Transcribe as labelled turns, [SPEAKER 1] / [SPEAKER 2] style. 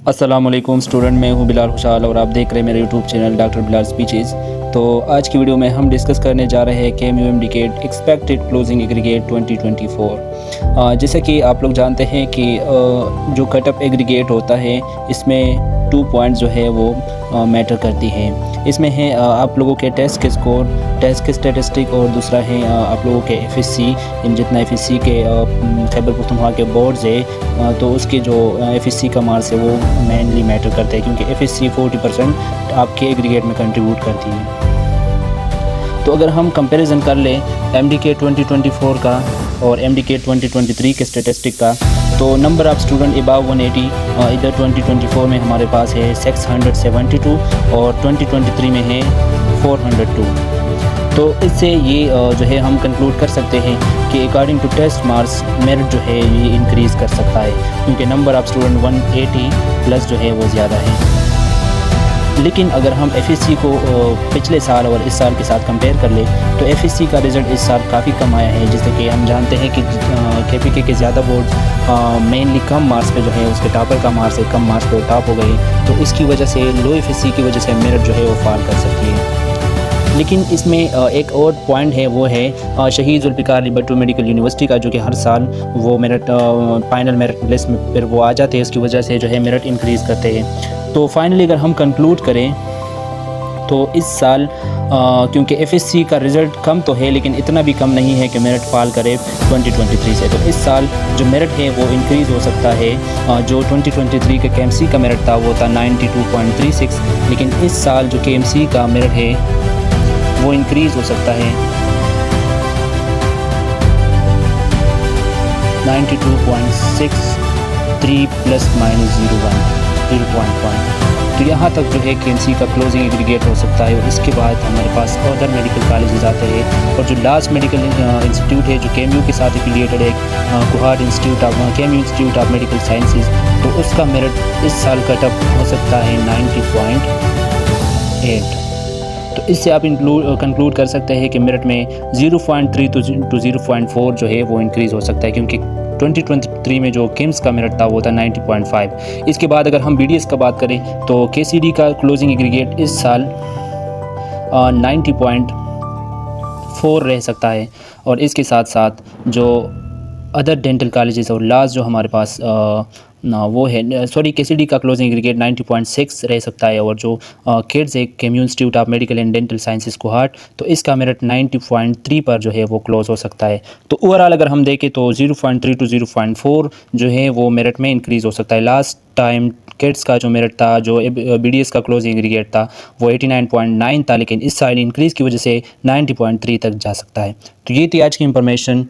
[SPEAKER 1] अस्सलाम वालेकुम स्टूडेंट, मैं हूं बिलाल खुशाल और आप देख रहे हैं मेरे YouTube channel doctor Bilal speeches. तो आज की वीडियो में हम डिस्कस करने जा रहे हैं KMU MDCAT expected closing aggregate 2024। जैसा कि आप लोग जानते हैं कि जो कटअप एग्रीगेट होता है इसमें 2 पॉइंट्स जो है वो मैटर करती हैं। इसमें है आप लोगों के टेस्ट के स्कोर, टेस्ट के स्टेटिस्टिक, और दूसरा है आप लोगों के FSC। इन जितना FSC के खैबर पख्तूनख्वा के बोर्ड्स है तो उसके जो FSC का मार्क्स है वो मेनली मैटर करते हैं, क्योंकि FSC 40% आपके एग्रीगेट में कंट्रीब्यूट करती है। तो अगर हम कंपैरिजन कर लें MDCAT 2024 का और MDCAT 2023 के स्टेटिस्टिक का, तो नंबर ऑफ़ स्टूडेंट अबव 180 इधर 2024 में हमारे पास है 672 और 2023 में है 402। तो इससे ये जो है हम कंक्लूड कर सकते हैं कि according to test marks merit जो है ये इंक्रीज़ कर सकता है, क्योंकि नंबर ऑफ़ स्टूडेंट 180 प्लस जो है वो ज़्यादा है। लेकिन अगर हम FSC को पिछले साल और इस साल के साथ कंपेयर कर ले तो FSC का रिज़ल्ट इस साल काफ़ी कम आया है, जिससे कि हम जानते हैं कि KPK के ज़्यादा बोर्ड मेनली कम मार्क्स पे जो है उसके टॉपर का मार्क्स है कम मार्क्स पे टॉप हो गए, तो इसकी वजह से लो FSC की वजह से मेरिट जो है वो फॉल कर सकती है। लेकिन इसमें एक और पॉइंट है, वो है शहीद जुल्फ़िकार अली भुट्टो मेडिकल यूनिवर्सिटी का, जो कि हर साल वो मेरिट फाइनल मेरिट लिस्ट में फिर वो आ जाते हैं, उसकी वजह से जो है मेरिट इंक्रीज़ करते हैं। तो फाइनली अगर हम कंक्लूड करें तो इस साल क्योंकि FSC का रिज़ल्ट कम तो है लेकिन इतना भी कम नहीं है कि मेरिट फॉल करे 2023 से, तो इस साल जो मेरिट है वो इंक्रीज़ हो सकता है। जो 2023 के KMC का मेरिट था वो था 92.36, लेकिन इस साल जो KMC का मेरिट है वो इंक्रीज़ हो सकता है 92.63 प्लस माइनस 0.1। तो यहाँ तक जो है KMC का क्लोजिंग एग्रीगेट हो सकता है, और इसके बाद हमारे पास अदर मेडिकल कॉलेजेस आते हैं, और जो लास्ट मेडिकल इंस्टीट्यूट है जो KMU के साथ एफिलिएटेड है, Kohat institute of KMU institute of medical sciences, तो उसका मेरिट इस साल कटअप हो सकता है 90.8। तो इससे आप कंक्लूड कर सकते हैं कि मेरिट में 0.3 टू 0.4 जो है वो इंक्रीज़ हो सकता है, क्योंकि 2023 में जो KIMS का मेरिट था वो था 90.5। इसके बाद अगर हम BDS का बात करें तो KCD का क्लोजिंग एग्रीगेट इस साल 90.4 रह सकता है, और इसके साथ साथ जो अदर डेंटल कॉलेजेस और लास्ट जो हमारे पास वो है KCD का क्लोजिंग एग्रीगेट 90.6 रह सकता है, और जो किड्स है KMU institute of medical and dental sciences Kohat, तो इसका मेरिट 90.3 पर जो है वो क्लोज हो सकता है। तो ओवरऑल अगर हम देखें तो 0.3 टू 0.4 जो है वो मेरिट में इंक्रीज़ हो सकता है। लास्ट टाइम किड्स का जो मेरिट था, जो BDS का क्लोजिंग एग्रीगेट था वो 89.9 था, लेकिन इस साल इंक्रीज़ की वजह से 90.3 तक जा सकता है। तो ये थी आज की इंफॉर्मेशन।